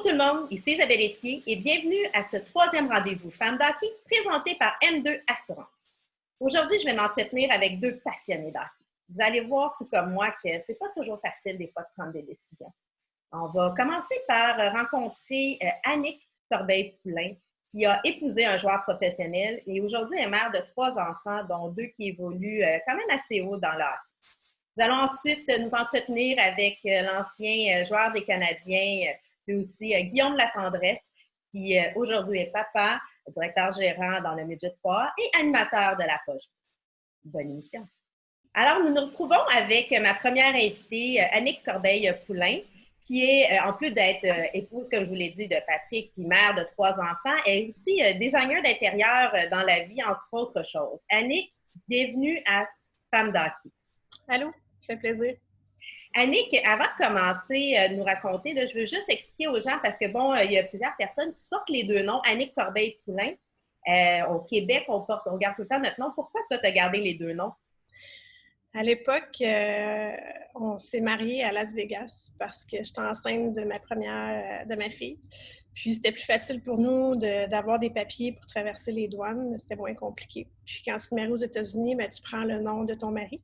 tout le monde, ici Isabelle Etier et bienvenue à ce troisième rendez-vous Femmes d'hockey présenté par M2 Assurance. Aujourd'hui, je vais m'entretenir avec deux passionnés d'hockey. Vous allez voir, tout comme moi, que c'est pas toujours facile des fois de prendre des décisions. On va commencer par rencontrer Annick Corbeil-Poulain, qui a épousé un joueur professionnel et aujourd'hui est mère de 3 enfants, dont 2 qui évoluent quand même assez haut dans le hockey. Nous allons ensuite nous entretenir avec l'ancien joueur des Canadiens, puis aussi Guillaume Latendresse, qui aujourd'hui est papa, directeur gérant dans le Midget 3 et animateur de la Poche. Bonne émission. Alors, nous nous retrouvons avec ma première invitée, Annick Corbeil-Poulain, qui est, en plus d'être épouse, comme je vous l'ai dit, de Patrick, puis mère de 3 enfants, est aussi designer d'intérieur dans la vie, entre autres choses. Annick, bienvenue à Femmes d'hockey. Allô, ça fait plaisir. Annick, avant de commencer à nous raconter, là, je veux juste expliquer aux gens, parce que bon, il y a plusieurs personnes qui portent les 2 noms, Annick Corbeil-Poulain. Au Québec, on garde tout le temps notre nom. Pourquoi toi, tu as gardé les 2 noms? À l'époque, on s'est mariés à Las Vegas parce que j'étais enceinte de ma fille. Puis c'était plus facile pour nous d'avoir des papiers pour traverser les douanes. C'était moins compliqué. Puis quand tu te maries aux États-Unis, ben, tu prends le nom de ton mari.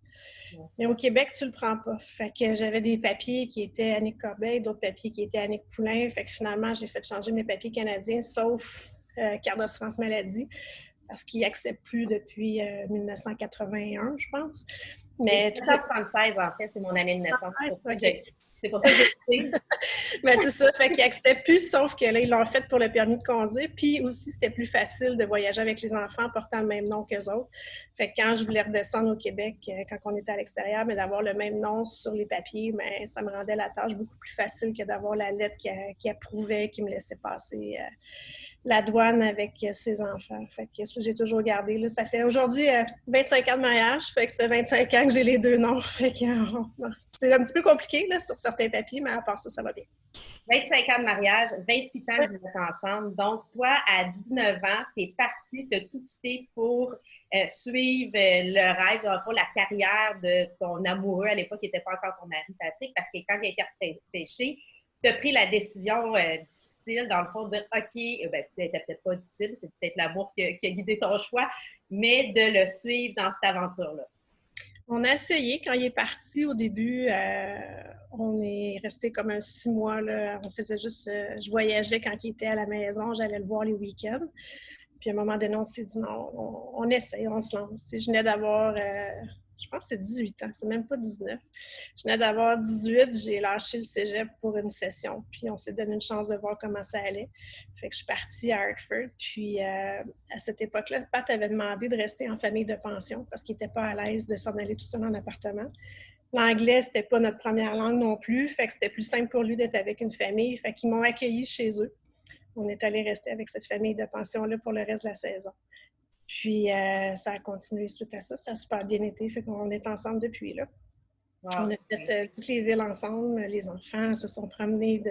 Mais au Québec, tu le prends pas. Fait que j'avais des papiers qui étaient Annick Corbeil, d'autres papiers qui étaient Annick Poulain. Fait que finalement, j'ai fait changer mes papiers canadiens, sauf carte d'assurance maladie, parce qu'ils n'acceptent plus depuis 1981, je pense. Mais 1976, en fait, c'est mon année de naissance. C'est pour ça que j'ai écouté. Ben, c'est ça. Fait qu'ils n'acceptaient plus, sauf que là, ils l'ont fait pour le permis de conduire. Puis aussi, c'était plus facile de voyager avec les enfants en portant le même nom qu'eux autres. Fait que quand je voulais redescendre au Québec, quand on était à l'extérieur, mais d'avoir le même nom sur les papiers, ben, ça me rendait la tâche beaucoup plus facile que d'avoir la lettre qui approuvait, qui me laissait passer la douane avec ses enfants. Fait que j'ai toujours gardé. Là, ça fait aujourd'hui 25 ans de mariage, fait que ça fait 25 ans que j'ai les 2 noms. Fait que, c'est un petit peu compliqué là, sur certains papiers, mais à part ça va bien. 25 ans de mariage, 28 ans que vous êtes ensemble. Donc, toi, à 19 ans, tu es partie, tu as tout quitté pour suivre le rêve, dans le fond, la carrière de ton amoureux. À l'époque, il n'était pas encore ton mari, Patrick, parce que quand il a été repêché, tu as pris la décision difficile, dans le fond, de dire OK, ben, c'était peut-être pas difficile, c'est peut-être l'amour qui a guidé ton choix, mais de le suivre dans cette aventure-là. On a essayé quand il est parti au début. On est resté comme 6 mois. Là. On faisait juste. Je voyageais quand il était à la maison. J'allais le voir les week-ends. Puis à un moment donné, on s'est dit non, on essaye, on se lance. Je venais d'avoir. Je pense que c'est 18 ans, c'est même pas 19. Je venais d'avoir 18, j'ai lâché le cégep pour une session, puis on s'est donné une chance de voir comment ça allait. Fait que je suis partie à Hartford, puis à cette époque-là, Pat avait demandé de rester en famille de pension parce qu'il n'était pas à l'aise de s'en aller tout seul en appartement. L'anglais, c'était pas notre première langue non plus, fait que c'était plus simple pour lui d'être avec une famille, fait qu'ils m'ont accueilli chez eux. On est allé rester avec cette famille de pension-là pour le reste de la saison. Puis, ça a continué suite à ça. Ça a super bien été. Fait qu'on est ensemble depuis là. Wow. On a fait toutes les villes ensemble. Les enfants se sont promenés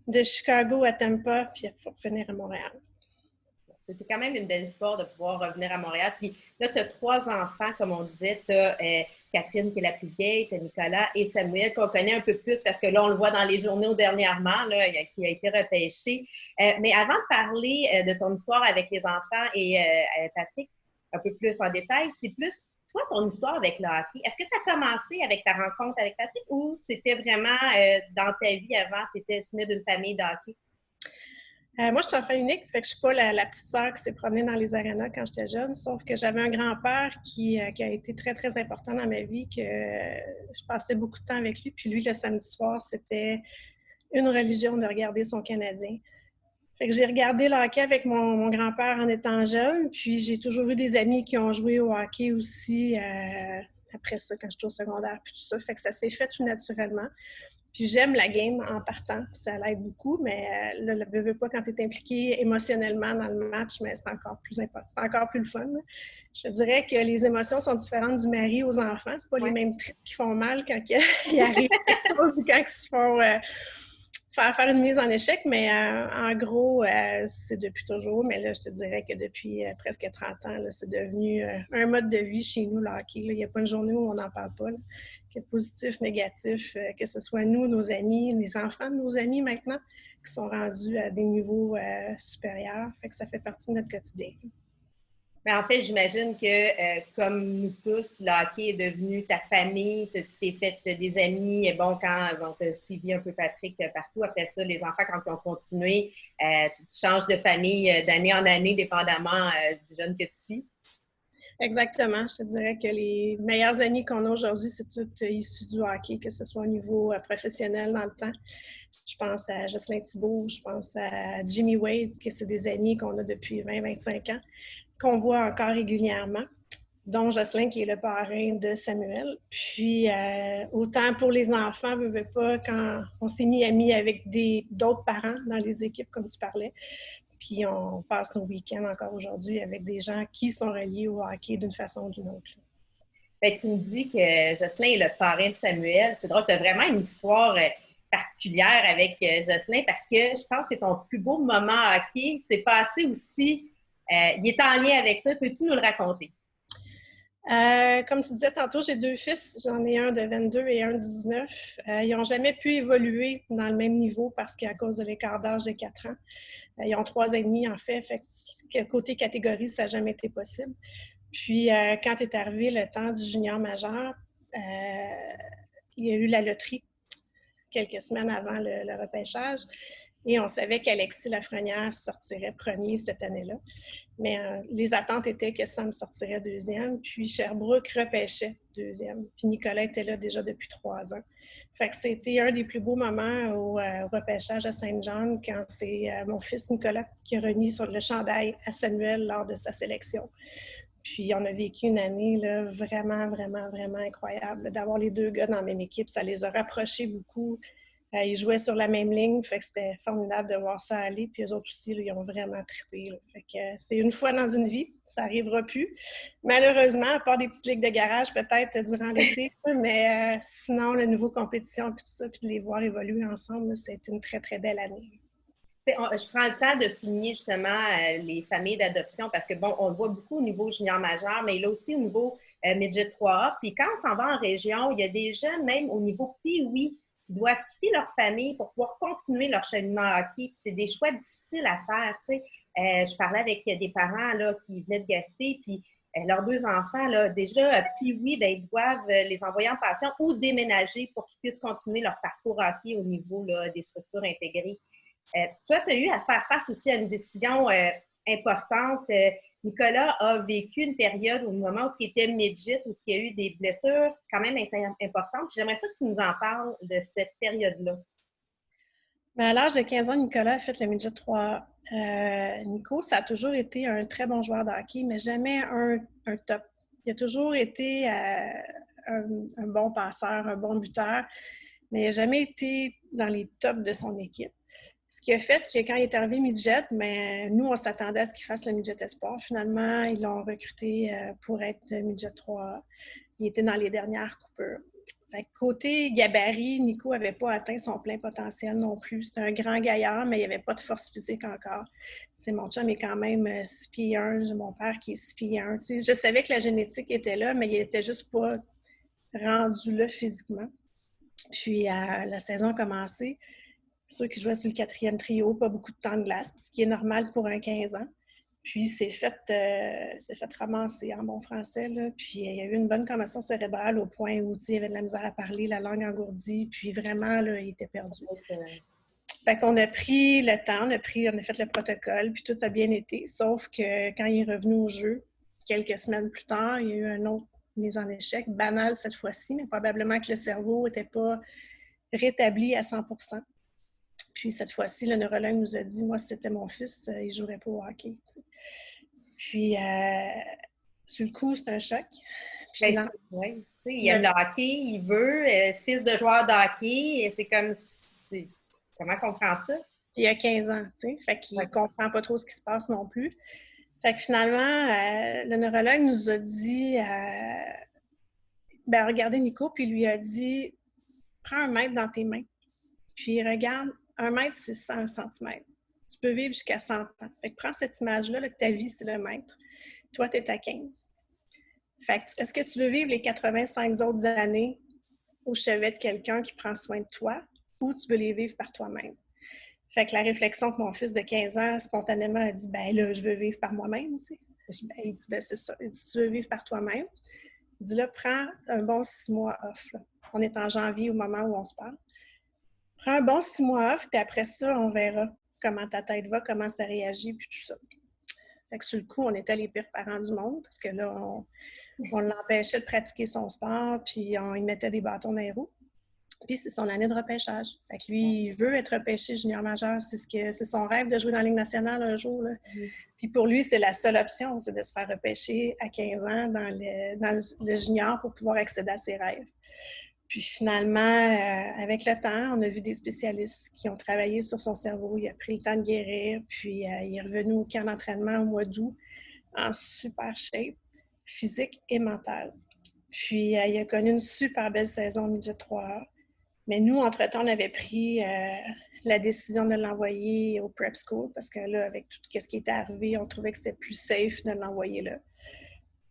de Chicago à Tampa, puis il faut revenir à Montréal. C'était quand même une belle histoire de pouvoir revenir à Montréal. Puis là, tu as 3 enfants, comme on disait. Tu as Catherine, qui est la plus vieille, tu as Nicolas et Samuel, qu'on connaît un peu plus parce que là, on le voit dans les journaux dernièrement, là, qui a été repêché. Mais avant de parler de ton histoire avec les enfants et Patrick, un peu plus en détail, c'est plus, toi, ton histoire avec le hockey. Est-ce que ça a commencé avec ta rencontre avec Patrick ou c'était vraiment dans ta vie avant, tu venais d'une famille de hockey? Moi, je suis enfant unique, fait que je ne suis pas la petite sœur qui s'est promenée dans les arénas quand j'étais jeune, sauf que j'avais un grand-père qui a été très, très important dans ma vie, que je passais beaucoup de temps avec lui. Puis lui, le samedi soir, c'était une religion de regarder son Canadien. Fait que j'ai regardé le hockey avec mon grand-père en étant jeune, puis j'ai toujours eu des amis qui ont joué au hockey aussi après ça, quand j'étais au secondaire, puis tout ça. Fait que ça s'est fait tout naturellement. Puis j'aime la game en partant, ça l'aide beaucoup, mais là, ne veux pas quand tu es impliqué émotionnellement dans le match, mais c'est encore plus important, c'est encore plus le fun. Là. Je te dirais que les émotions sont différentes du mari aux enfants. C'est pas les mêmes trips qui font mal quand il arrive quelque chose ou quand ils se font faire une mise en échec, mais en gros, c'est depuis toujours. Mais là, je te dirais que depuis presque 30 ans, là, c'est devenu un mode de vie chez nous, le hockey. Il n'y a pas une journée où on n'en parle pas. Là. Que positif, négatif, que ce soit nous, nos amis, les enfants de nos amis maintenant. qui sont rendus à des niveaux supérieurs. Fait que ça fait partie de notre quotidien. Mais en fait, j'imagine que, comme nous tous, le hockey est devenu ta famille. Tu t'es fait des amis. Et bon, quand tu as suivi un peu Patrick partout, après ça, les enfants, quand ils ont continué, tu changes de famille d'année en année, dépendamment du jeune que tu suis. Exactement. Je te dirais que les meilleurs amis qu'on a aujourd'hui, c'est tout issu du hockey, que ce soit au niveau professionnel dans le temps. Je pense à Jocelyn Thibault, je pense à Jimmy Wade, que c'est des amis qu'on a depuis 20-25 ans, qu'on voit encore régulièrement, dont Jocelyn qui est le parrain de Samuel. Puis, autant pour les enfants, ne veut pas, quand on s'est mis amis avec d'autres parents dans les équipes, comme tu parlais, puis on passe nos week-ends encore aujourd'hui avec des gens qui sont reliés au hockey d'une façon ou d'une autre. Bien, tu me dis que Jocelyn est le parrain de Samuel. C'est drôle, tu as vraiment une histoire particulière avec Jocelyn parce que je pense que ton plus beau moment hockey s'est passé aussi. Il est en lien avec ça. Peux-tu nous le raconter? Comme tu disais tantôt, j'ai 2 fils. J'en ai un de 22 et un de 19. Ils n'ont jamais pu évoluer dans le même niveau parce qu'à cause de l'écart d'âge de 4 ans. Ils ont 3 ans et demi, en fait. Fait que côté catégorie, ça n'a jamais été possible. Puis, quand est arrivé le temps du junior majeur, il y a eu la loterie quelques semaines avant le repêchage. Et on savait qu'Alexis Lafrenière sortirait premier cette année-là. Mais les attentes étaient que Sam sortirait deuxième, puis Sherbrooke repêchait deuxième. Puis Nicolas était là déjà depuis 3 ans. Fait que c'était un des plus beaux moments au repêchage à Saint-Jean quand c'est mon fils Nicolas qui a remis sur le chandail à Samuel lors de sa sélection. Puis on a vécu une année là, vraiment, vraiment, vraiment incroyable. D'avoir les 2 gars dans la même équipe, ça les a rapprochés beaucoup. Ils jouaient sur la même ligne, fait que c'était formidable de voir ça aller. Puis eux autres aussi, là, ils ont vraiment trippé. Là. Fait que c'est une fois dans une vie, ça n'arrivera plus. Malheureusement, à part des petites ligues de garage peut-être durant l'été, mais sinon, le niveau compétition puis tout ça, puis de les voir évoluer ensemble, c'était une très, très belle année. Je prends le temps de souligner justement les familles d'adoption parce que, bon, on le voit beaucoup au niveau junior majeur, mais là aussi au niveau midget 3A. Puis quand on s'en va en région, il y a des jeunes, même au niveau Pee-Wee, qui doivent quitter leur famille pour pouvoir continuer leur cheminement hockey. Puis c'est des choix difficiles à faire, tu sais. Je parlais avec des parents là, qui venaient de Gaspé, puis leurs 2 enfants, là, déjà, Pee-Wee, ben, ils doivent les envoyer en pension ou déménager pour qu'ils puissent continuer leur parcours hockey au niveau là, des structures intégrées. Toi, tu as eu à faire face aussi à une décision importante. Nicolas a vécu une période au moment où il était midget, où il y a eu des blessures quand même importantes. J'aimerais ça que tu nous en parles de cette période-là. Mais à l'âge de 15 ans, Nicolas a fait le midget 3. Nico, ça a toujours été un très bon joueur de hockey, mais jamais un top. Il a toujours été un bon passeur, un bon buteur, mais il n'a jamais été dans les tops de son équipe. Ce qui a fait que quand il est arrivé midget, mais nous, on s'attendait à ce qu'il fasse le midget espoir. Finalement, ils l'ont recruté pour être midget 3A. Il était dans les dernières coupures. Fait que côté gabarit, Nico n'avait pas atteint son plein potentiel non plus. C'était un grand gaillard, mais il n'y avait pas de force physique encore. T'sais, mon chum est quand même 6 pieds 1, j'ai mon père qui est 6 pieds 1. T'sais, je savais que la génétique était là, mais il n'était juste pas rendu là physiquement. Puis, la saison a commencé. Ceux qui jouaient sur le 4e trio, pas beaucoup de temps de glace, ce qui est normal pour un 15 ans. Puis, s'est fait ramasser en bon français. Là. Puis, il y a eu une bonne commotion cérébrale au point où il avait de la misère à parler, la langue engourdie. Puis, vraiment, là, il était perdu. Fait qu'on a pris le temps, on a fait le protocole, puis tout a bien été. Sauf que quand il est revenu au jeu, quelques semaines plus tard, il y a eu un autre mise en échec, banal cette fois-ci, mais probablement que le cerveau n'était pas rétabli à 100%. Puis cette fois-ci, le neurologue nous a dit, moi, si c'était mon fils, il ne jouerait pas au hockey. T'sais. Puis, sur le coup, c'est un choc. Puis, oui, il aime le hockey, il veut, fils de joueur de hockey, c'est comme, comment on comprend ça? Il a 15 ans, tu sais, fait qu'il ne comprend pas trop ce qui se passe non plus. Fait que finalement, le neurologue nous a dit, regardez Nico, puis il lui a dit, prends 1 mètre dans tes mains, puis regarde, 1 mètre, c'est 100 cm. Tu peux vivre jusqu'à 100 ans. Fait que prends cette image-là, là, que ta vie, c'est le mètre. Toi, tu es à 15. Fait que, est-ce que tu veux vivre les 85 autres années au chevet de quelqu'un qui prend soin de toi ou tu veux les vivre par toi-même? Fait que la réflexion que mon fils de 15 ans, spontanément, a dit, ben là, je veux vivre par moi-même, tu sais. Il dit, ben c'est ça. Il dit, tu veux vivre par toi-même. Il dit, là, prends un bon 6 mois off, là. On est en janvier au moment où on se parle. Prends un bon 6 mois off, puis après ça, on verra comment ta tête va, comment ça réagit, puis tout ça. Fait que sur le coup, on était les pires parents du monde, parce que là, on l'empêchait de pratiquer son sport, puis on lui mettait des bâtons dans les roues. Puis c'est son année de repêchage. Fait que lui, il veut être repêché junior majeur. C'est son rêve de jouer dans la Ligue nationale un jour, là. Puis pour lui, c'est la seule option, c'est de se faire repêcher à 15 ans dans le junior pour pouvoir accéder à ses rêves. Puis finalement, avec le temps, on a vu des spécialistes qui ont travaillé sur son cerveau. Il a pris le temps de guérir, puis il est revenu au camp d'entraînement au mois d'août en super shape, physique et mentale. Puis il a connu une super belle saison au midget 3A. Mais nous, entre-temps, on avait pris la décision de l'envoyer au prep school parce que là, avec tout ce qui était arrivé, on trouvait que c'était plus safe de l'envoyer là.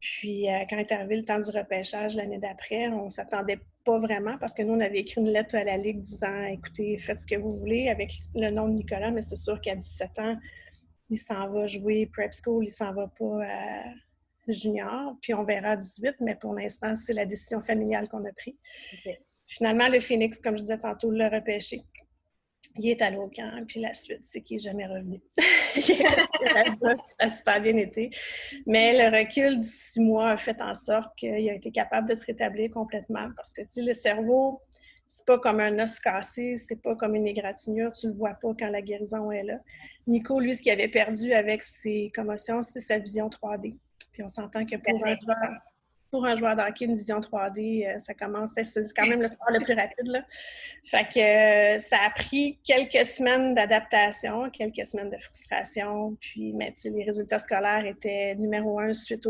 Puis, quand est arrivé le temps du repêchage l'année d'après, on ne s'attendait pas vraiment parce que nous, on avait écrit une lettre à la Ligue disant « Écoutez, faites ce que vous voulez avec le nom de Nicolas, mais c'est sûr qu'à 17 ans, il s'en va jouer prep school, il s'en va pas à junior, puis on verra à 18, mais pour l'instant, c'est la décision familiale qu'on a prise. Okay. Finalement, le Phoenix, comme je disais tantôt, l'a repêché. Il est allé au camp, puis la suite, c'est qu'il n'est jamais revenu. Il est resté là-bas, ça a super bien été. Mais le recul du 6 mois a fait en sorte qu'il a été capable de se rétablir complètement parce que, tu sais, le cerveau, c'est pas comme un os cassé, c'est pas comme une égratignure, tu le vois pas quand la guérison est là. Nico, lui, ce qu'il avait perdu avec ses commotions, c'est sa vision 3D. Puis on s'entend que pour un joueur de hockey, une vision 3D, ça commence, c'est quand même le sport le plus rapide, là. Fait que ça a pris quelques semaines d'adaptation, quelques semaines de frustration, puis mais, les résultats scolaires étaient numéro 1 suite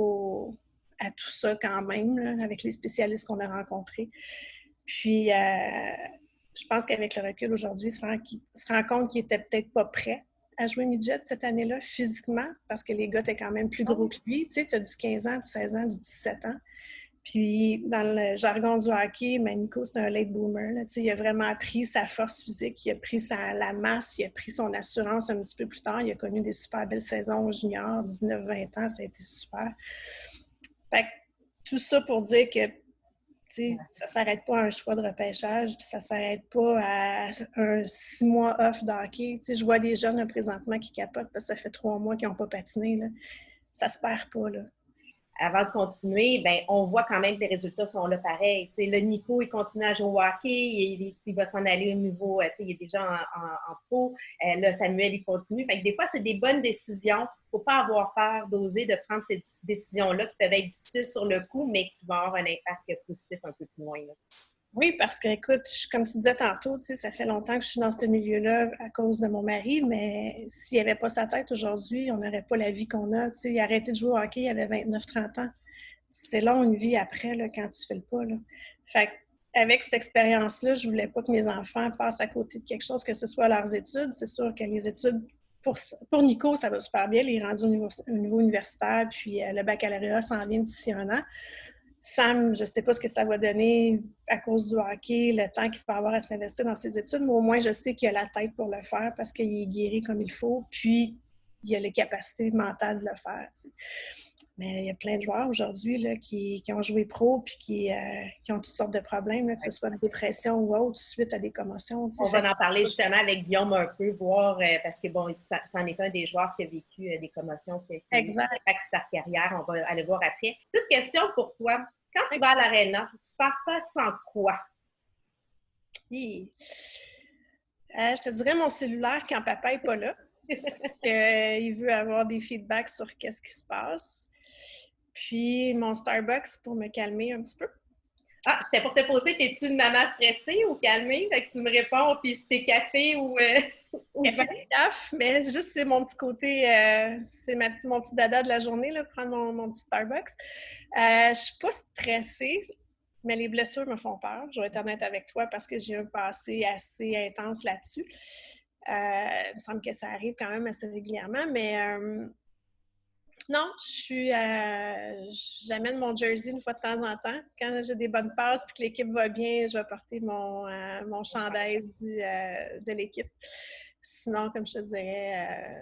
à tout ça quand même, là, avec les spécialistes qu'on a rencontrés. Puis je pense qu'avec le recul aujourd'hui, il se rend compte qu'il était peut-être pas prêt à jouer midget cette année-là, physiquement, parce que les gars étaient quand même plus gros que lui. Tu sais, tu as du 15 ans, du 16 ans, du 17 ans. Puis, dans le jargon du hockey, Nico, c'est un late boomer. Là, il a vraiment appris sa force physique, il a pris la masse, il a pris son assurance un petit peu plus tard. Il a connu des super belles saisons au junior, 19-20 ans, ça a été super. Fait que, tout ça pour dire que ça ne s'arrête pas à un choix de repêchage, puis ça ne s'arrête pas à un 6 mois off de hockey. Je vois des jeunes là, présentement qui capotent parce que ça fait 3 mois qu'ils n'ont pas patiné. Là. Ça ne se perd pas. Là. Avant de continuer, ben, on voit quand même que les résultats sont là pareil. T'sais, le Nico, il continue à jouer au hockey, il va s'en aller au niveau, il est déjà en pro. Là, Samuel, il continue. Fait que des fois, c'est des bonnes décisions. Il ne faut pas avoir peur d'oser de prendre ces décisions-là qui peuvent être difficiles sur le coup, mais qui vont avoir un impact positif un peu plus loin. Là. Oui, parce que, écoute, comme tu disais tantôt, ça fait longtemps que je suis dans ce milieu-là à cause de mon mari, mais s'il n'y avait pas sa tête aujourd'hui, on n'aurait pas la vie qu'on a. Il a arrêté de jouer au hockey, il avait 29-30 ans. C'est long, une vie après, là, quand tu fais le pas. Là. Fait avec cette expérience-là, je ne voulais pas que mes enfants passent à côté de quelque chose, que ce soit leurs études. C'est sûr que les études, pour Nico, ça va super bien. Il est rendu au niveau universitaire, puis le baccalauréat s'en vient d'ici un an. Sam, je ne sais pas ce que ça va donner à cause du hockey, le temps qu'il va avoir à s'investir dans ses études, mais au moins, je sais qu'il a la tête pour le faire parce qu'il est guéri comme il faut, puis il a les capacités mentales de le faire. T'sais. Mais il y a plein de joueurs aujourd'hui là, qui ont joué pro puis qui ont toutes sortes de problèmes, là, que ce soit de dépression ou autre, suite à des commotions. On va en parler justement avec Guillaume un peu, voir, parce que bon, ça en est un des joueurs qui a vécu des commotions qui impactent sa carrière. On va aller voir après. Petite question pour toi. Quand tu vas à l'aréna, tu pars pas sans quoi? Je te dirais mon cellulaire quand papa n'est pas là. Il veut avoir des feedbacks sur qu'est-ce qui se passe. Puis mon Starbucks pour me calmer un petit peu. Ah, j'étais pour te poser, t'es-tu une maman stressée ou calmée? Fait que tu me réponds, puis si t'es café ou café, mais juste c'est mon petit côté, c'est mon petit dada de la journée, là, prendre mon petit Starbucks. Je suis pas stressée, mais les blessures me font peur. Je vais être honnête avec toi parce que j'ai un passé assez intense là-dessus. Il me semble que ça arrive quand même assez régulièrement, mais non, j'amène mon jersey une fois de temps en temps. Quand j'ai des bonnes passes et que l'équipe va bien, je vais porter mon chandail de l'équipe. Sinon, comme je te dirais,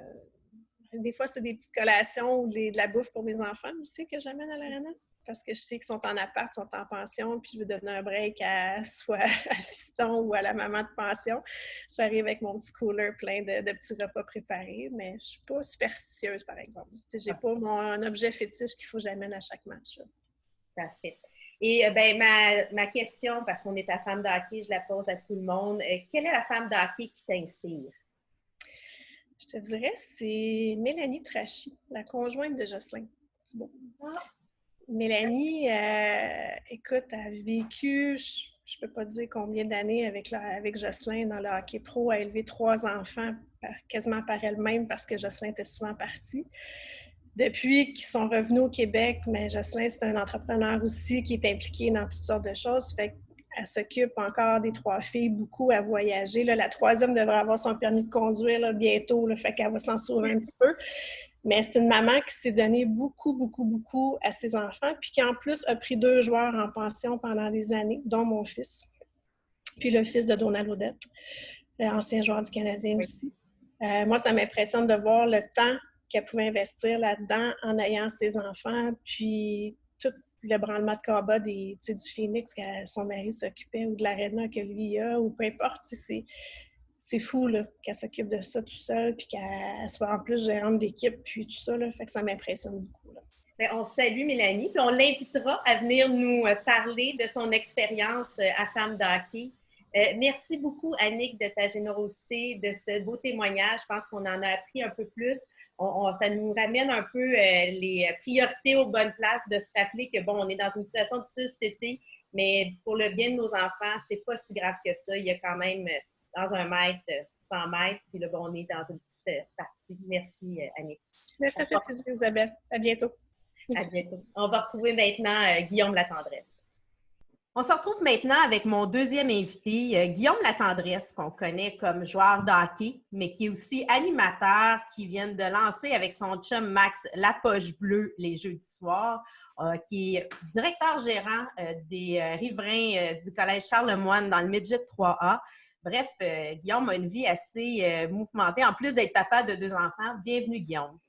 des fois, c'est des petites collations ou de la bouffe pour mes enfants aussi que j'amène à l'arena. Parce que je sais qu'ils sont en appart, sont en pension, puis je veux donner un break soit à le fiston ou à la maman de pension. J'arrive avec mon petit cooler plein de petits repas préparés, mais je ne suis pas superstitieuse, par exemple. Je n'ai pas un objet fétiche qu'il faut que j'amène à chaque match. Là. Parfait. Et ma question, parce qu'on est à femme de hockey, je la pose à tout le monde. Quelle est la femme de hockey qui t'inspire? Je te dirais, c'est Mélanie Trachy, la conjointe de Jocelyn Thibault. Ah. Mélanie, écoute, a vécu, je ne peux pas dire combien d'années avec Jocelyn dans le hockey pro, a élevé 3 enfants quasiment par elle-même parce que Jocelyn était souvent parti. Depuis qu'ils sont revenus au Québec, mais Jocelyn, c'est un entrepreneur aussi qui est impliqué dans toutes sortes de choses. Fait qu'elle s'occupe encore des 3 filles, beaucoup à voyager. Là, la 3e devrait avoir son permis de conduire là, bientôt, là, fait qu'elle va s'en sauver un petit peu. Mais c'est une maman qui s'est donnée beaucoup, beaucoup, beaucoup à ses enfants, puis qui en plus a pris 2 joueurs en pension pendant des années, dont mon fils, puis le fils de Donald Odette, ancien joueur du Canadien aussi. Moi, ça m'impressionne de voir le temps qu'elle pouvait investir là-dedans en ayant ses enfants, puis tout le branlement de combat du Phoenix que son mari s'occupait, ou de l'Arena que lui a, ou peu importe, c'est fou qu'elle s'occupe de ça tout seul, puis qu'elle soit en plus gérante d'équipe, puis tout ça, là, fait que ça m'impressionne beaucoup. Là. Bien, on salue Mélanie, puis on l'invitera à venir nous parler de son expérience à Femme de hockey. Merci beaucoup, Annick, de ta générosité, de ce beau témoignage. Je pense qu'on en a appris un peu plus. Ça nous ramène un peu les priorités aux bonnes places, de se rappeler que, bon, on est dans une situation difficile cet été, mais pour le bien de nos enfants, c'est pas si grave que ça. Il y a quand même dans 1 mètre, 100 mètres, puis là, bon, on est dans une petite partie. Merci, Annick. Mais ça fait plaisir, Isabelle. À bientôt. À bientôt. On va retrouver maintenant Guillaume Latendresse. On se retrouve maintenant avec mon deuxième invité, Guillaume Latendresse, qu'on connaît comme joueur de hockey, mais qui est aussi animateur, qui vient de lancer avec son chum Max La Poche Bleue les jeudis soirs, qui est directeur gérant des riverains du Collège Charlemagne dans le Midget 3A. Bref, Guillaume a une vie assez mouvementée, en plus d'être papa de 2 enfants. Bienvenue, Guillaume.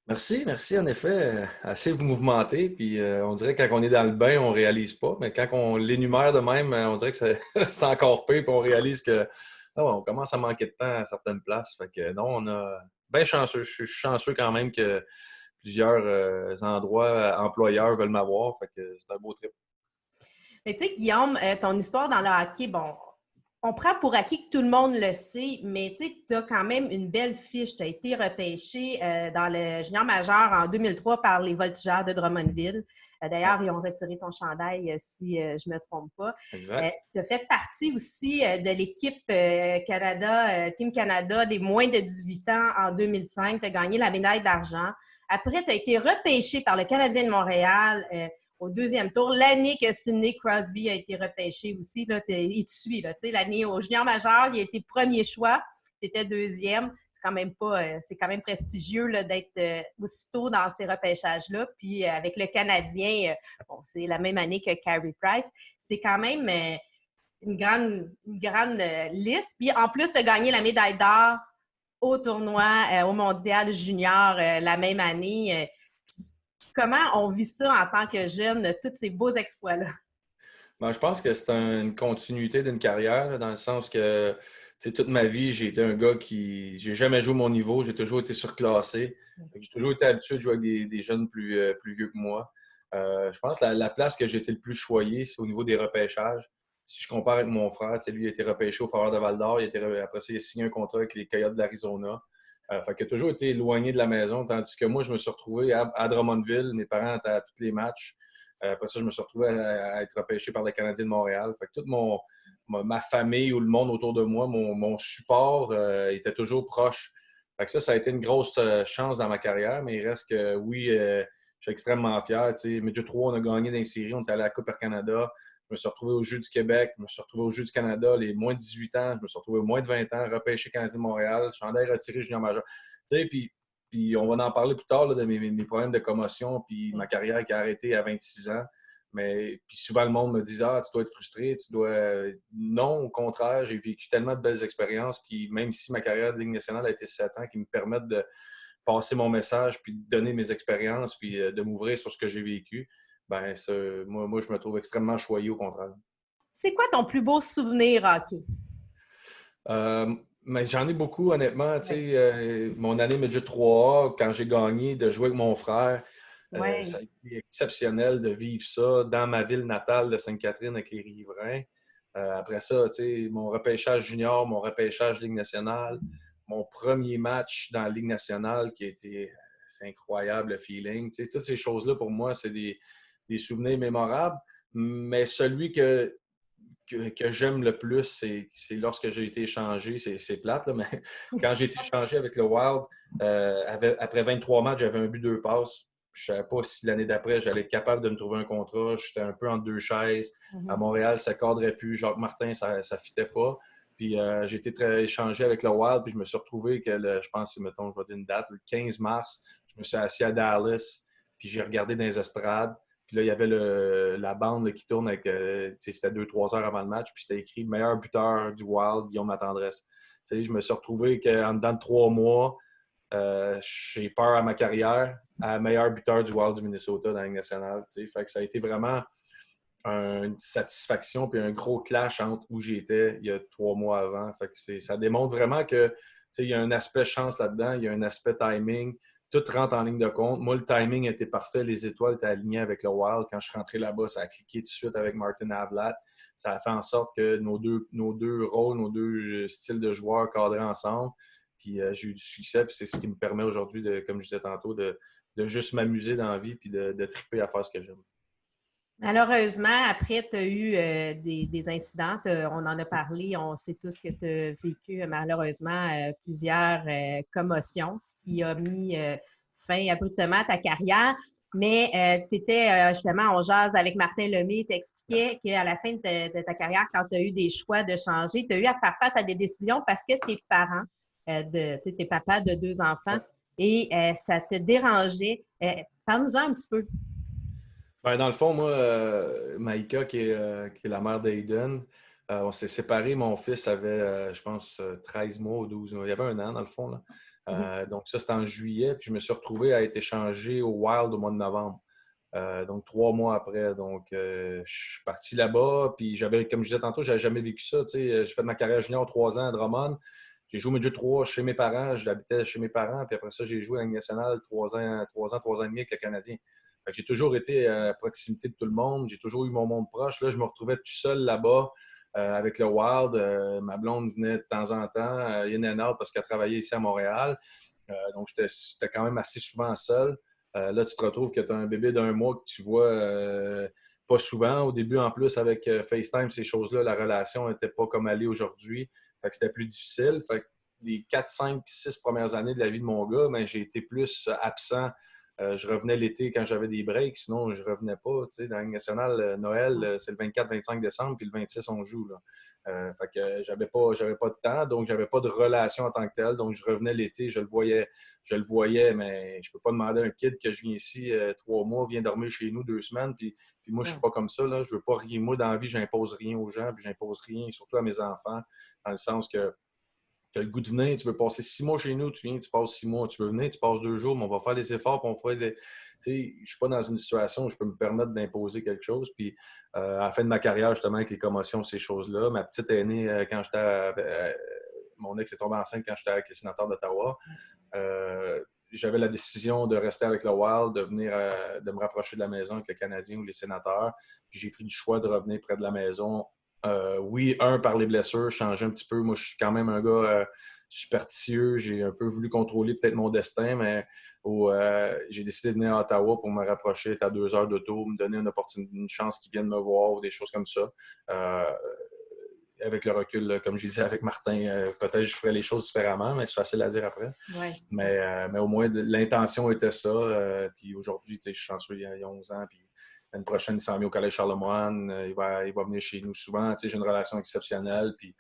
Merci. En effet, assez mouvementé. Puis on dirait que quand on est dans le bain, on ne réalise pas. Mais quand on l'énumère de même, on dirait que c'est encore pire. Puis on réalise que on commence à manquer de temps à certaines places. Fait que non, on a bien chanceux. Je suis chanceux quand même que plusieurs endroits employeurs veulent m'avoir. Fait que c'est un beau trip. Mais tu sais, Guillaume, ton histoire dans le hockey, bon, on prend pour acquis que tout le monde le sait, mais tu sais, tu as quand même une belle fiche. Tu as été repêché dans le junior majeur en 2003 par les Voltigeurs de Drummondville. D'ailleurs, ils ont retiré ton chandail, si je ne me trompe pas. Tu as fait partie aussi de l'équipe Canada, Team Canada, des moins de 18 ans en 2005. Tu as gagné la médaille d'argent. Après, tu as été repêché par le Canadien de Montréal au 2e tour. L'année que Sidney Crosby a été repêché aussi, là, il te suit. L'année au junior majeur, il a été 1er choix, tu étais 2e. C'est quand même prestigieux là, d'être aussitôt dans ces repêchages-là. Puis avec le Canadien, bon, c'est la même année que Carey Price. C'est quand même une grande liste. Puis en plus, tu as gagné la médaille d'or au tournoi, au mondial junior la même année. Comment on vit ça en tant que jeune, tous ces beaux exploits-là? Ben, je pense que c'est une continuité d'une carrière, là, dans le sens que toute ma vie, j'ai été un gars qui... J'ai jamais joué mon niveau, j'ai toujours été surclassé. J'ai toujours été habitué de jouer avec des jeunes plus vieux que moi. Je pense que la place que j'ai été le plus choyé, c'est au niveau des repêchages. Si je compare avec mon frère, lui, il a été repêché au Foreurs de Val-d'Or. Après ça, il a signé un contrat avec les Coyotes de l'Arizona. Fait qu'il a toujours été éloigné de la maison, tandis que moi, je me suis retrouvé à Drummondville. Mes parents étaient à tous les matchs. Après ça, je me suis retrouvé à être repêché par le Canadien de Montréal. Fait que toute ma famille ou le monde autour de moi, mon support était toujours proche. Fait que ça a été une grosse chance dans ma carrière, mais il reste que, oui, je suis extrêmement fier. Midget 3, on a gagné dans les séries, on est allé à la Coupe Air Canada. Je me suis retrouvé aux Jeux du Québec, je me suis retrouvé aux Jeux du Canada, les moins de 18 ans, je me suis retrouvé aux moins de 20 ans, repêché Canadien de Montréal, chandail retiré junior majeur. Puis on va en parler plus tard là, de mes problèmes de commotion, puis ma carrière qui a arrêté à 26 ans. Mais puis souvent, le monde me dit « Ah, tu dois être frustré, tu dois… » Non, au contraire, j'ai vécu tellement de belles expériences qui, même si ma carrière de Ligue nationale a été 7 ans, qui me permettent de passer mon message, puis de donner mes expériences, puis de m'ouvrir sur ce que j'ai vécu. Ben, moi, je me trouve extrêmement choyé, au contraire. C'est quoi ton plus beau souvenir hockey? Mais j'en ai beaucoup, honnêtement. Tu Ouais. sais, mon année Midget 3A, quand j'ai gagné, de jouer avec mon frère, Ouais. ça a été exceptionnel de vivre ça dans ma ville natale de Sainte-Catherine avec les Riverains. Après ça, tu sais, mon repêchage junior, mon repêchage Ligue nationale, mon premier match dans la Ligue nationale qui a été c'est incroyable, le feeling. Tu sais, toutes ces choses-là, pour moi, c'est des souvenirs mémorables. Mais celui que j'aime le plus, c'est lorsque j'ai été échangé. C'est plate, là, mais quand j'ai été échangé avec le Wild, après 23 matchs, j'avais un but, 2 passes. Je ne savais pas si l'année d'après, j'allais être capable de me trouver un contrat. J'étais un peu entre deux chaises. À Montréal, ça ne cadrait plus. Jacques Martin, ça ne fitait pas. Puis j'ai été échangé avec le Wild, puis je me suis retrouvé que, je pense, mettons, je vais dire une date, le 15 mars, je me suis assis à Dallas, puis j'ai regardé dans les estrades. Puis là, il y avait la bande là, qui tourne avec, c'était 2-3 heures avant le match, puis c'était écrit « Meilleur buteur du Wild, Guillaume Latendresse ». Je me suis retrouvé qu'en dedans de 3 mois, j'ai peur à ma carrière, à meilleur buteur du Wild du Minnesota dans la Ligue nationale. Fait que ça a été vraiment une satisfaction puis un gros clash entre où j'étais il y a 3 mois avant. Fait que ça démontre vraiment que il y a un aspect chance là-dedans, il y a un aspect timing. Tout rentre en ligne de compte. Moi, le timing était parfait. Les étoiles étaient alignées avec le Wild. Quand je suis rentré là-bas, ça a cliqué tout de suite avec Martin Havlat. Ça a fait en sorte que nos deux rôles, nos deux styles de joueurs cadraient ensemble. Puis j'ai eu du succès. Puis c'est ce qui me permet aujourd'hui, comme je disais tantôt, de juste m'amuser dans la vie puis de triper à faire ce que j'aime. Malheureusement, après, tu as eu des incidents. On en a parlé. On sait tous que tu as vécu malheureusement plusieurs commotions, ce qui a mis fin abruptement à ta carrière. Mais tu étais justement, on jase avec Martin Lemay, t'expliquais qu'à la fin de ta carrière, quand tu as eu des choix de changer, tu as eu à faire face à des décisions parce que tes parents, t'es papa de 2 enfants, et ça te dérangeait. Parle-nous-en un petit peu. Ben, dans le fond, moi, Maïka, qui est la mère d'Aiden, on s'est séparés. Mon fils avait, je pense, 13 mois ou 12 mois. Il y avait 1 an, dans le fond. Là. Donc, ça, c'était en juillet. Puis, je me suis retrouvé à être échangé au Wild au mois de novembre. Donc, 3 mois après. Donc, je suis parti là-bas. Puis, comme je disais tantôt, je n'avais jamais vécu ça. J'ai fait ma carrière junior 3 ans à Drummond. J'ai joué au Midget 3 chez mes parents. J'habitais chez mes parents. Puis après ça, j'ai joué à la Ligue nationale 3 ans et demi avec le Canadien. J'ai toujours été à proximité de tout le monde. J'ai toujours eu mon monde proche. Là, je me retrouvais tout seul là-bas avec le Wild. Ma blonde venait de temps en temps, in and out, parce qu'elle travaillait ici à Montréal. Donc, j'étais quand même assez souvent seul. Là, tu te retrouves que tu as un bébé d'1 mois que tu vois pas souvent. Au début, en plus, avec FaceTime, ces choses-là, la relation n'était pas comme elle est aujourd'hui. Fait que c'était plus difficile. Fait que les 4, 5, 6 premières années de la vie de mon gars, ben, j'ai été plus absent. Je revenais l'été quand j'avais des breaks, sinon je revenais pas. Dans la Ligue nationale, Noël, c'est le 24-25 décembre, puis le 26, on joue. Là. Fait que j'avais pas de temps, donc j'avais pas de relation en tant que telle. Donc je revenais l'été, je le voyais, mais je peux pas demander à un kid que je viens ici 3 mois, viens dormir chez nous 2 semaines, puis moi je suis pas comme ça. Là. Je veux pas rien. Moi, dans la vie, j'impose rien aux gens, puis j'impose rien, surtout à mes enfants, dans le sens que tu as le goût de venir, tu veux passer 6 mois chez nous, tu viens, tu passes 6 mois, tu veux venir, tu passes 2 jours, mais on va faire des efforts, puis on fera des… Tu sais, je suis pas dans une situation où je peux me permettre d'imposer quelque chose. Puis, à la fin de ma carrière, justement, avec les commotions, ces choses-là, ma petite aînée, quand j'étais… mon ex est tombée enceinte quand j'étais avec les sénateurs d'Ottawa. J'avais la décision de rester avec le Wild, de venir, de me rapprocher de la maison avec les Canadiens ou les sénateurs. Puis, j'ai pris le choix de revenir près de la maison. Oui, par les blessures, changer un petit peu. Moi, je suis quand même un gars superstitieux. J'ai un peu voulu contrôler peut-être mon destin, mais j'ai décidé de venir à Ottawa pour me rapprocher, être à 2 heures d'auto, me donner une chance qu'ils viennent me voir ou des choses comme ça. Avec le recul, comme je disais avec Martin, peut-être que je ferais les choses différemment, mais c'est facile à dire après. Ouais. Mais au moins, l'intention était ça. Puis aujourd'hui, je suis chanceux, il y a 11 ans. Puis l'année prochaine, il s'en vient au Collège Charlemagne. Il va venir chez nous souvent. J'ai une relation exceptionnelle. Puis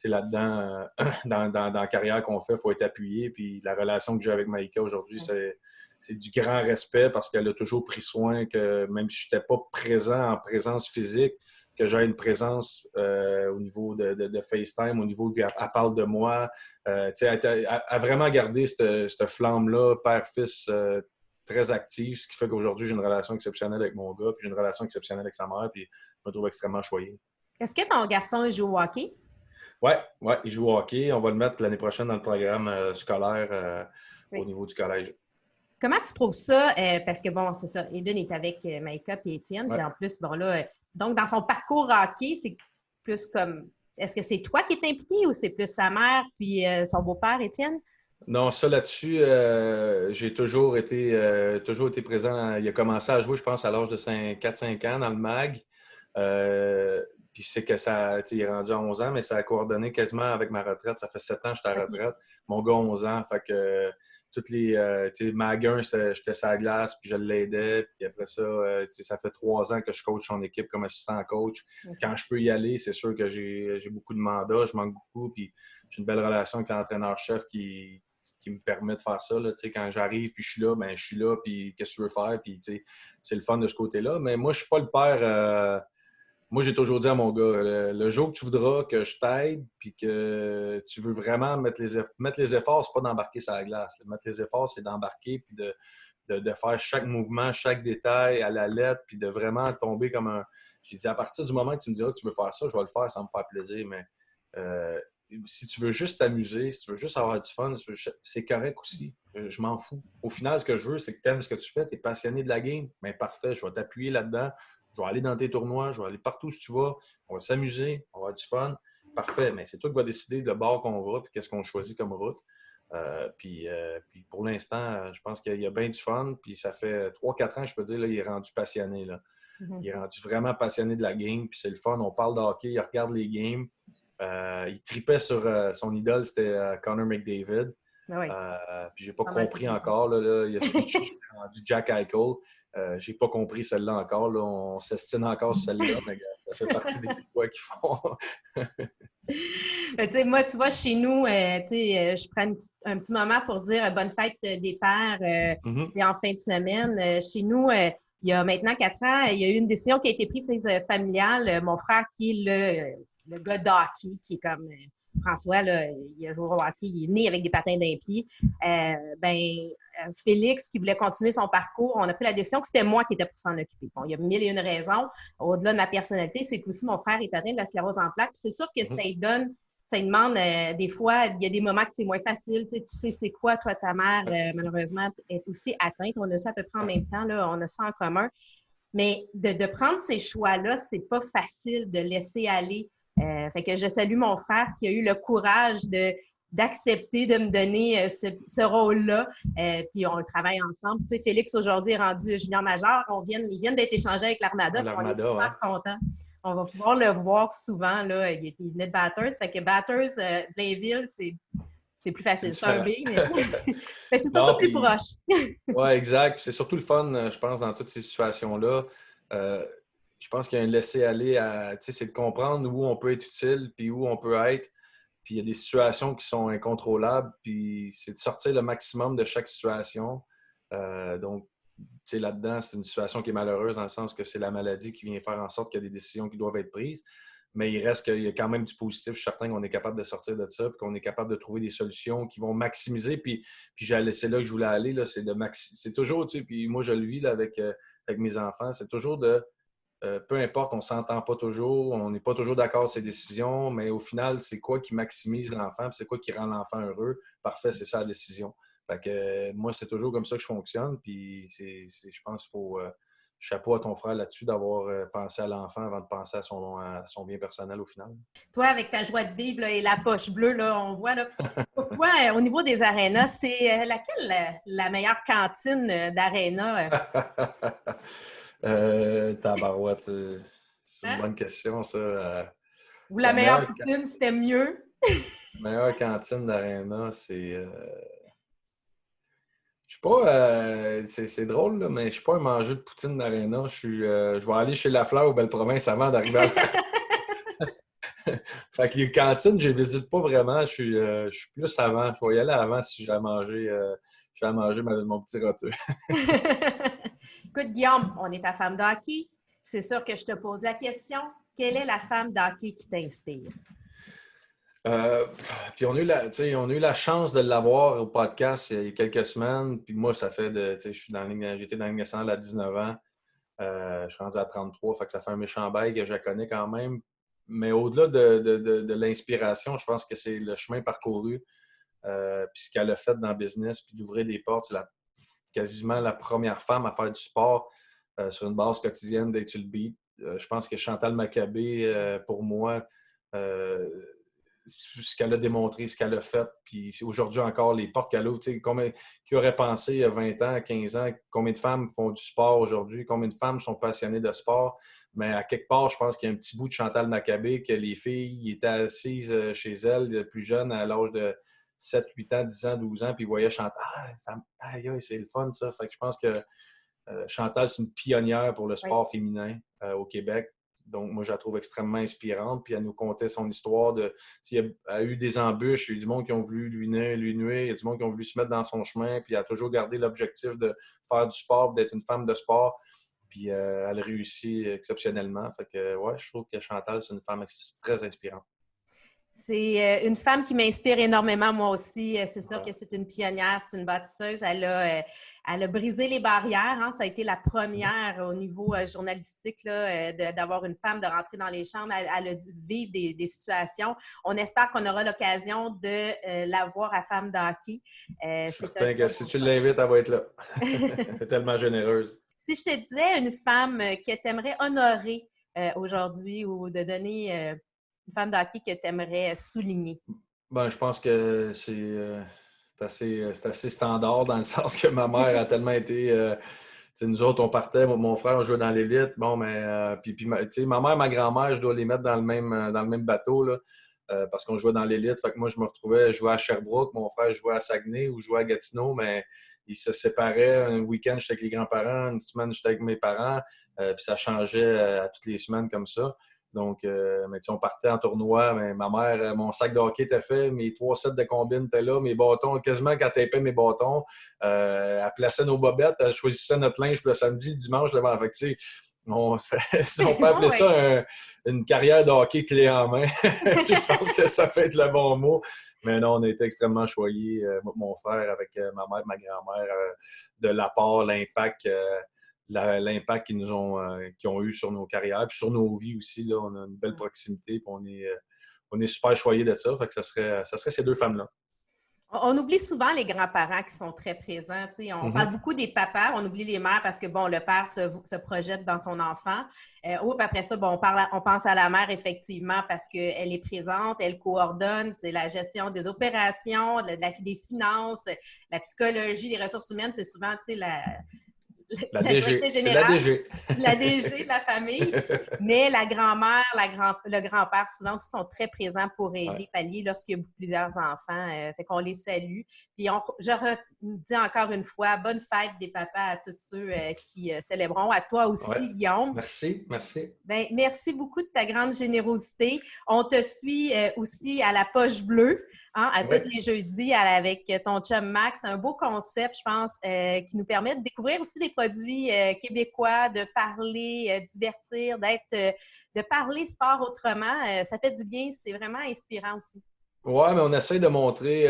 là-dedans, dans la carrière qu'on fait, il faut être appuyé. Puis la relation que j'ai avec Maïka aujourd'hui, c'est du grand respect parce qu'elle a toujours pris soin que, même si je n'étais pas présent en présence physique, que j'ai une présence au niveau de FaceTime, au niveau de... Elle parle de moi. Elle a vraiment gardé cette flamme-là, père-fils, très active, ce qui fait qu'aujourd'hui, j'ai une relation exceptionnelle avec mon gars, puis j'ai une relation exceptionnelle avec sa mère, puis je me trouve extrêmement choyé. Est-ce que ton garçon joue au hockey? Oui, il joue au hockey. On va le mettre l'année prochaine dans le programme scolaire au niveau du collège. Comment tu trouves ça? Parce que bon, c'est ça, Eden est avec Maïka et Étienne, puis en plus, bon là, donc dans son parcours hockey, c'est plus comme, est-ce que c'est toi qui es impliqué ou c'est plus sa mère puis son beau-père, Étienne? Non, ça là-dessus, j'ai toujours été présent. Il a commencé à jouer, je pense, à l'âge de 4-5 ans dans le MAG. Puis c'est que ça, il est rendu à 11 ans, mais ça a coordonné quasiment avec ma retraite. Ça fait 7 ans que j'étais à la retraite. Mon gars, 11 ans. Fait que toutes les. MAG 1, j'étais sur la glace, puis je l'aidais. Puis après ça, ça fait 3 ans que je coach son équipe comme assistant coach. Quand je peux y aller, c'est sûr que j'ai beaucoup de mandats, je manque beaucoup. Puis j'ai une belle relation avec l'entraîneur-chef qui me permet de faire ça. Là, quand j'arrive puis je suis là, ben je suis là, puis qu'est-ce que tu veux faire? Puis c'est le fun de ce côté-là. Mais moi, je suis pas le père. Moi, j'ai toujours dit à mon gars, le jour que tu voudras que je t'aide puis que tu veux vraiment mettre les efforts, c'est pas d'embarquer sur la glace. Mettre les efforts, c'est d'embarquer puis de faire chaque mouvement, chaque détail à la lettre puis de vraiment tomber comme un... J'ai dit, à partir du moment que tu me diras que tu veux faire ça, je vais le faire, ça va me faire plaisir. Mais si tu veux juste t'amuser, si tu veux juste avoir du fun, c'est correct aussi. Je m'en fous. Au final, ce que je veux, c'est que tu aimes ce que tu fais, tu es passionné de la game. Bien, parfait, je vais t'appuyer là-dedans. Je vais aller dans tes tournois, je vais aller partout où tu vas. On va s'amuser, on va avoir du fun. Parfait, mais c'est toi qui vas décider de bord qu'on va et qu'est-ce qu'on choisit comme route. Puis pour l'instant, je pense qu'il y a bien du fun. Puis ça fait 3-4 ans, je peux dire, là, il est rendu passionné. Là. Il est rendu vraiment passionné de la game. Puis c'est le fun. On parle de hockey, il regarde les games. Il tripait sur son idole, c'était Connor McDavid. Oui. Puis j'ai pas compris encore. Là, il a switché du Jack Eichel. J'ai pas compris celle-là encore. Là. On s'estime encore sur celle-là, mais ça fait partie des poids qu'ils font. Moi, tu vois, chez nous, je prends un petit moment pour dire bonne fête des pères en fin de semaine. Chez nous, il y a maintenant 4 ans, il y a eu une décision qui a été prise familiale. Mon frère, qui est le gars d'hockey, qui est comme François, là, il a joué au hockey, il est né avec des patins d'un pied. Félix, qui voulait continuer son parcours, on a pris la décision que c'était moi qui étais pour s'en occuper. Bon, il y a 1001 raisons. Au-delà de ma personnalité, c'est qu'aussi mon frère est atteint de la sclérose en plaques. C'est sûr que ça demande des fois, il y a des moments que c'est moins facile. Tu sais c'est quoi, toi, ta mère, malheureusement, est aussi atteinte. On a ça à peu près en même temps, là, on a ça en commun. Mais de prendre ces choix-là, c'est pas facile de laisser aller. Fait que je salue mon frère qui a eu le courage d'accepter de me donner ce rôle-là. Puis on le travaille ensemble. Tu sais, Félix, aujourd'hui, est rendu junior majeur. Ils viennent d'être échangés avec l'Armada. On est super contents. On va pouvoir le voir souvent. Là. Il venait de Batters. Fait que Batters, Blainville, c'est plus facile. C'est un B, mais c'est surtout plus proche. Oui, exact. C'est surtout le fun, je pense, dans toutes ces situations-là. Je pense qu'il y a un laisser-aller c'est de comprendre où on peut être utile puis où on peut être. Puis il y a des situations qui sont incontrôlables, puis c'est de sortir le maximum de chaque situation. Donc, là-dedans, c'est une situation qui est malheureuse dans le sens que c'est la maladie qui vient faire en sorte qu'il y a des décisions qui doivent être prises. Mais il reste qu'il y a quand même du positif. Je suis certain qu'on est capable de sortir de ça, puis qu'on est capable de trouver des solutions qui vont maximiser. Puis c'est là que je voulais aller, là, c'est toujours, puis moi je le vis là, avec mes enfants, c'est toujours de peu importe, on ne s'entend pas toujours, on n'est pas toujours d'accord sur ces décisions, mais au final, c'est quoi qui maximise l'enfant, c'est quoi qui rend l'enfant heureux? Parfait, c'est ça la décision. Fait que moi, c'est toujours comme ça que je fonctionne, puis je pense qu'il faut chapeau à ton frère là-dessus d'avoir pensé à l'enfant avant de penser à son bien personnel au final. Toi, avec ta joie de vivre là, et la poche bleue, là, on voit, là, pour toi, au niveau des arénas, c'est laquelle la meilleure cantine d'aréna? Tabarouette, c'est une bonne question, ça. Ou la meilleure poutine, c'était mieux? La meilleure cantine d'aréna, c'est... Je suis pas... c'est drôle, là, mais je suis pas un mangeur de poutine d'aréna. Je vais aller chez Lafleur ou Belle-Province avant d'arriver à... Fait que les cantines, je les visite pas vraiment. Je suis plus avant. Je vais y aller avant si j'ai à manger, mon petit roteux. Écoute, Guillaume, on est ta femme d'hockey. C'est sûr que je te pose la question. Quelle est la femme d'hockey qui t'inspire? Euh, Puis on a eu la chance de l'avoir au podcast il y a quelques semaines. Puis moi, ça fait j'étais dans la Ligue nationale à 19 ans. Je suis rendu à 33, fait que ça fait un méchant bail que je la connais quand même. Mais au-delà de l'inspiration, je pense que c'est le chemin parcouru. Puis ce qu'elle a fait dans le business, puis d'ouvrir des portes. C'est quasiment la première femme à faire du sport sur une base quotidienne d'être sur le beat. Je pense que Chantal Maccabé, pour moi, ce qu'elle a démontré, ce qu'elle a fait, puis aujourd'hui encore, les portes qu'elle ouvre, qui aurait pensé il y a 20 ans, 15 ans, combien de femmes font du sport aujourd'hui, combien de femmes sont passionnées de sport, mais à quelque part, je pense qu'il y a un petit bout de Chantal Maccabé que les filles étaient assises chez elles, plus jeunes, à l'âge de 7, 8 ans, 10 ans, 12 ans, puis ils voyaient Chantal. Aïe, c'est le fun, ça. Fait que je pense que Chantal, c'est une pionnière pour le sport féminin au Québec. Donc, moi, je la trouve extrêmement inspirante. Puis, elle nous contait son histoire de... Elle a eu des embûches, il y a eu du monde qui ont voulu lui nuire, il y a du monde qui ont voulu se mettre dans son chemin. Puis, elle a toujours gardé l'objectif de faire du sport, d'être une femme de sport. Puis, elle réussit exceptionnellement. Fait que, ouais, je trouve que Chantal, c'est une femme très inspirante. C'est une femme qui m'inspire énormément, moi aussi. C'est sûr que c'est une pionnière, c'est une bâtisseuse. Elle a brisé les barrières. Hein. Ça a été la première au niveau journalistique là, d'avoir une femme, de rentrer dans les chambres. Elle a dû vivre des situations. On espère qu'on aura l'occasion de la voir à Femme d'hockey. Certain que si tu l'invites, elle va être là. Elle est tellement généreuse. Si je te disais une femme que tu aimerais honorer aujourd'hui ou de donner... une femme d'hockey que tu aimerais souligner? Ben, je pense que c'est assez standard dans le sens que ma mère a tellement été... nous autres, on partait, mon frère, on jouait dans l'élite. Bon, mais puis ma mère, ma grand-mère, je dois les mettre dans le même bateau là, parce qu'on jouait dans l'élite. Fait que moi, je me retrouvais jouer à Sherbrooke, mon frère jouait à Saguenay ou jouait à Gatineau, mais ils se séparaient. Un week-end, j'étais avec les grands-parents, une semaine, j'étais avec mes parents, puis ça changeait à toutes les semaines comme ça. Donc, on partait en tournoi, mais ma mère, mon sac de hockey était fait, mes 3 sets de combines étaient là, mes bâtons, quasiment quand elle tapait mes bâtons, elle plaçait nos bobettes, elle choisissait notre linge pour le samedi, le dimanche, le vendredi. On peut appeler ça une carrière de hockey clé en main. Je pense que ça fait être le bon mot. Mais non, on a été extrêmement choyés, mon frère avec ma mère, ma grand-mère, de l'apport, l'impact. L'impact qu'ils ont eu sur nos carrières, puis sur nos vies aussi. Là, on a une belle proximité, puis on est super choyés de ça. Fait que ça serait ces deux femmes-là. On oublie souvent les grands-parents qui sont très présents. On parle beaucoup des papas, on oublie les mères parce que, bon, le père se projette dans son enfant. Après ça, bon, on pense à la mère, effectivement, parce qu'elle est présente, elle coordonne, c'est la gestion des opérations, des finances, la psychologie, les ressources humaines, c'est souvent, la DG. C'est la DG. La DG de la famille. Mais la grand-mère, le grand-père, souvent aussi sont très présents pour aider, pallier lorsqu'il y a plusieurs enfants. Fait qu'on les salue. Puis je redis encore une fois, bonne fête des papas à tous ceux qui célébreront. À toi aussi, Guillaume. Merci. Ben, merci beaucoup de ta grande générosité. On te suit aussi à la poche bleue. Hein, tous les jeudis avec ton chum Max. Un beau concept, je pense, qui nous permet de découvrir aussi des produits québécois, de parler, divertir, de parler sport autrement. Ça fait du bien, c'est vraiment inspirant aussi. Oui, mais on essaie de montrer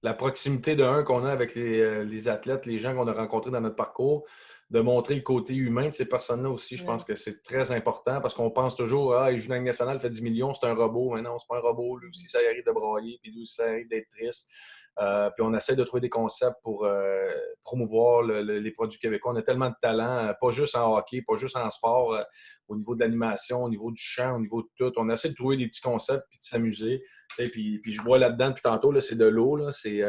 la proximité qu'on a avec les athlètes, les gens qu'on a rencontrés dans notre parcours, de montrer le côté humain de ces personnes-là aussi. Je pense que c'est très important parce qu'on pense toujours « il joue dans la Ligue nationale, il fait 10 millions, c'est un robot. » Mais non, c'est pas un robot. Lui aussi, ça arrive de brailler, puis lui aussi, ça arrive d'être triste. Puis on essaie de trouver des concepts pour promouvoir les produits québécois. On a tellement de talent, pas juste en hockey, pas juste en sport, au niveau de l'animation, au niveau du chant, au niveau de tout. On essaie de trouver des petits concepts puis de s'amuser. Puis je vois là-dedans depuis tantôt, là, c'est de l'eau. C'est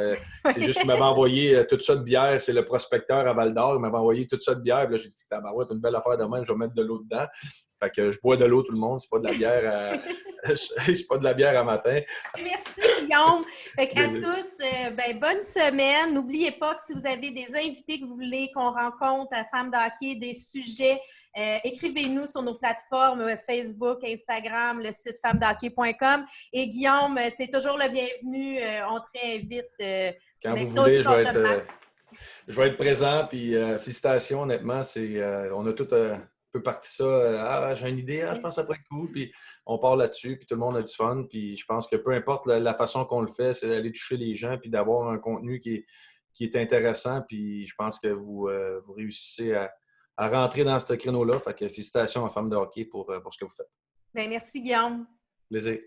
juste qu'il m'avait envoyé toute ça de bière. C'est le prospecteur à Val-d'Or. Il m'avait envoyé toute ça ça de bière. Puis là, j'ai dit, tabarouette, une belle affaire de même, je vais mettre de l'eau dedans. Fait que je bois de l'eau, tout le monde. C'est pas de la bière c'est pas de la bière à matin. Merci, Guillaume. Fait à tous, bonne semaine. N'oubliez pas que si vous avez des invités que vous voulez qu'on rencontre à Femmes de hockey, des sujets, écrivez-nous sur nos plateformes Facebook, Instagram, le site femmesdehockey.com. Et Guillaume, tu es toujours le bienvenu. On te réinvite. Quand vous voulez, je vais être présent. Puis félicitations, honnêtement. On a tout peu parti ça. J'ai une idée, je pense que ça pourrait être cool. Puis on part là-dessus, puis tout le monde a du fun. Puis je pense que peu importe la façon qu'on le fait, c'est d'aller toucher les gens, puis d'avoir un contenu qui est intéressant. Puis je pense que vous réussissez à rentrer dans ce créneau-là. Fait que félicitations à Femmes de hockey pour ce que vous faites. Merci, Guillaume. Plaisir.